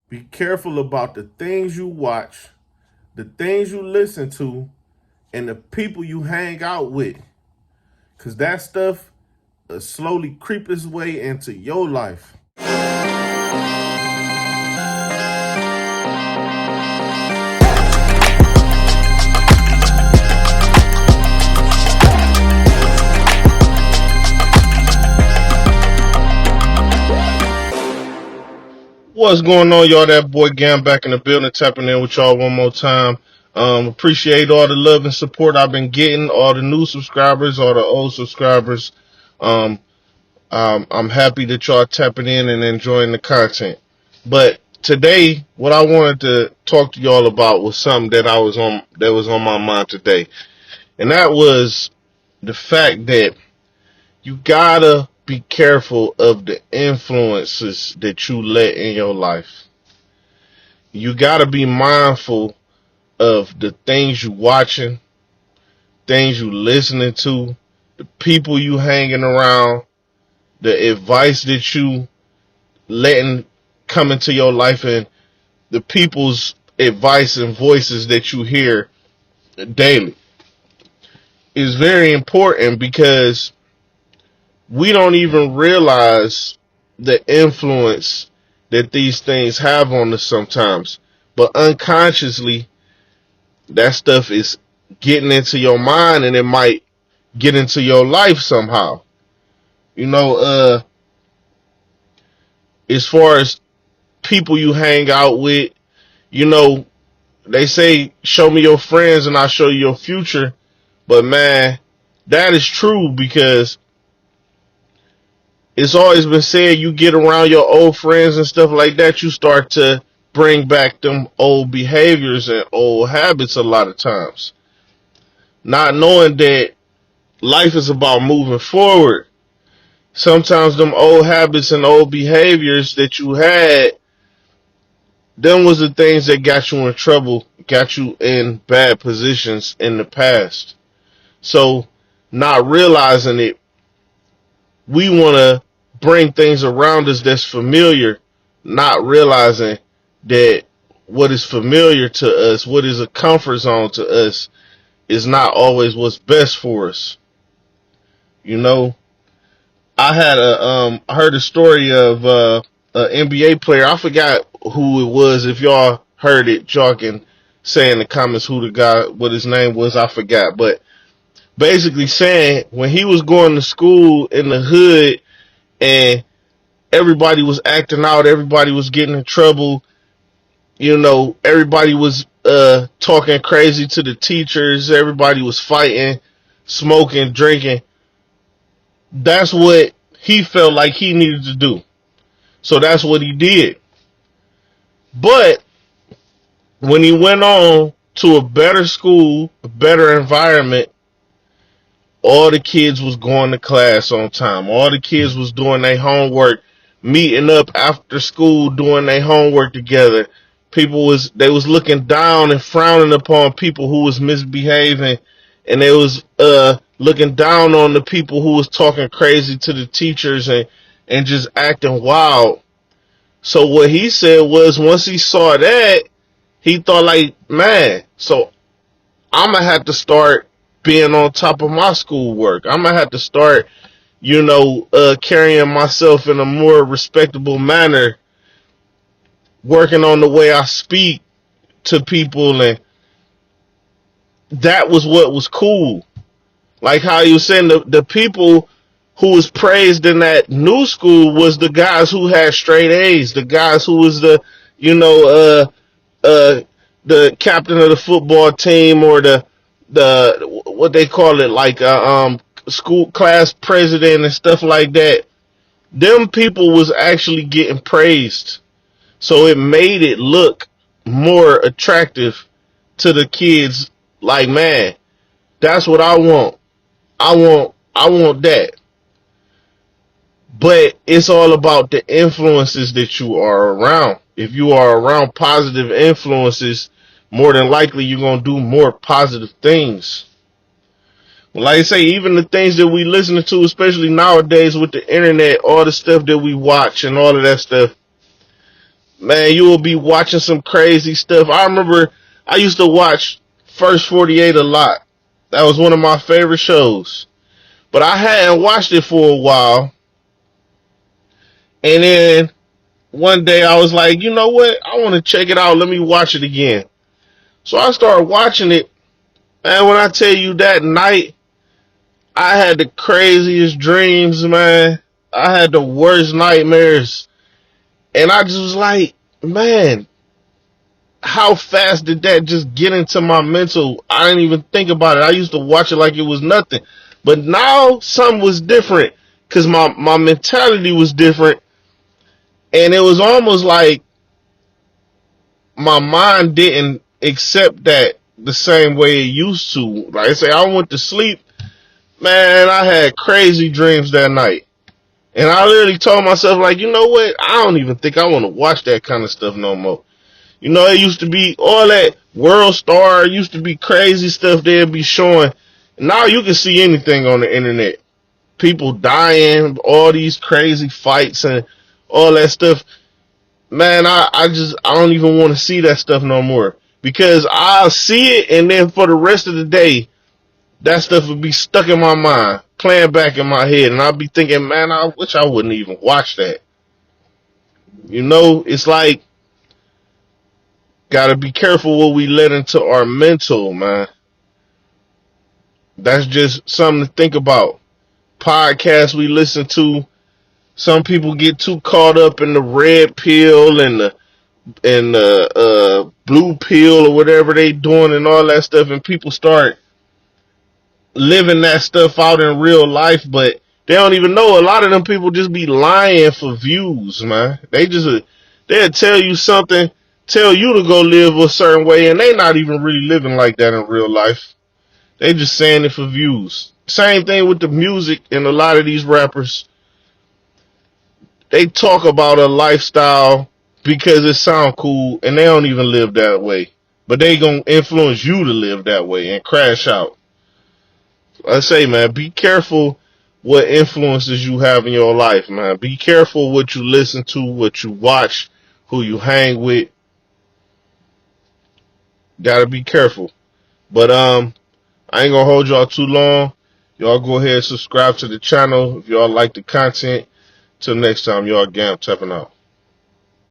Be careful about the things you watch, the things you listen to, and the people you hang out with. Because that stuff slowly creep its way into your life. What's going on, y'all? That boy Gam back in the building, tapping in with y'all one more time. Appreciate all the love and support I've been getting, all the new subscribers, all the old subscribers. Um, I'm happy that y'all tapping in and enjoying the content. But today, what I wanted to talk to y'all about was something that was on my mind today, and that was the fact that you gotta be careful of the influences that you let in your life. You gotta be mindful of the things you watching, things you listening to, the people you hanging around, the advice that you letting come into your life, and the people's advice and voices that you hear daily is very important because we don't even realize the influence that these things have on us sometimes. But unconsciously, that stuff is getting into your mind and it might get into your life somehow. You know, as far as people you hang out with, you know, they say, show me your friends and I'll show you your future. But man, that is true because it's always been said you get around your old friends and stuff like that, you start to bring back them old behaviors and old habits a lot of times. Not knowing that life is about moving forward. Sometimes them old habits and old behaviors that you had, them was the things that got you in trouble, got you in bad positions in the past. So, not realizing it, we want to bring things around us that's familiar, not realizing that what is familiar to us, what is a comfort zone to us, is not always what's best for us. You know, I heard a story of an NBA player. I forgot who it was. If y'all heard it, y'all can say in the comments who the guy, what his name was. I forgot, but basically saying when he was going to school in the hood and everybody was acting out, everybody was getting in trouble. You know, everybody was talking crazy to the teachers. Everybody was fighting, smoking, drinking. That's what he felt like he needed to do. So that's what he did. But when he went on to a better school, a better environment, all the kids was going to class on time. All the kids was doing their homework, meeting up after school, doing their homework together. They was looking down and frowning upon people who was misbehaving, and they was looking down on the people who was talking crazy to the teachers and just acting wild. So what he said was once he saw that, he thought like, man, so I'm gonna have to start being on top of my schoolwork. I'm gonna have to start, carrying myself in a more respectable manner, working on the way I speak to people, and that was what was cool. Like how you were saying, the people who was praised in that new school was the guys who had straight A's, the guys who was you know, uh, the captain of the football team or the what they call it, like school class president and stuff like that. Them people was actually getting praised, so it made it look more attractive to the kids. Like, man, that's what I want. I want that. But it's all about the influences that you are around. If you are around positive influences, more than likely you're going to do more positive things. Like I say, even the things that we listen to, especially nowadays with the internet, all the stuff that we watch and all of that stuff, man, you will be watching some crazy stuff. I remember I used to watch First 48 a lot. That was one of my favorite shows. But I hadn't watched it for a while. And then one day I was like, you know what? I want to check it out. Let me watch it again. So I started watching it. And when I tell you that night, I had the craziest dreams, man. I had the worst nightmares. And I just was like, man, how fast did that just get into my mental? I didn't even think about it. I used to watch it like it was nothing. But now something was different because my mentality was different. And it was almost like my mind didn't accept that the same way it used to. Like I say, I went to sleep, man, I had crazy dreams that night. And I literally told myself, like, you know what? I don't even think I want to watch that kind of stuff no more. You know, it used to be all that World Star, used to be crazy stuff they'd be showing. Now you can see anything on the internet. People dying, all these crazy fights and all that stuff. Man, I don't even want to see that stuff no more. Because I'll see it and then for the rest of the day, that stuff would be stuck in my mind, playing back in my head, and I'll be thinking, man, I wish I wouldn't even watch that. You know, it's like, gotta be careful what we let into our mental, man. That's just something to think about. Podcasts we listen to, some people get too caught up in the red pill and the blue pill or whatever they doing and all that stuff, and people start living that stuff out in real life, but they don't even know. A lot of them people just be lying for views, man. They'll tell you something, tell you to go live a certain way, and they not even really living like that in real life. They just saying it for views. Same thing with the music and a lot of these rappers. They talk about a lifestyle because it sound cool, and they don't even live that way. But they gonna influence you to live that way and crash out. I say, man, be careful what influences you have in your life, man. Be careful what you listen to, what you watch, who you hang with. Gotta be careful. But I ain't gonna hold y'all too long. Y'all go ahead and subscribe to the channel if y'all like the content. Till next time, y'all, Gamp tapping out.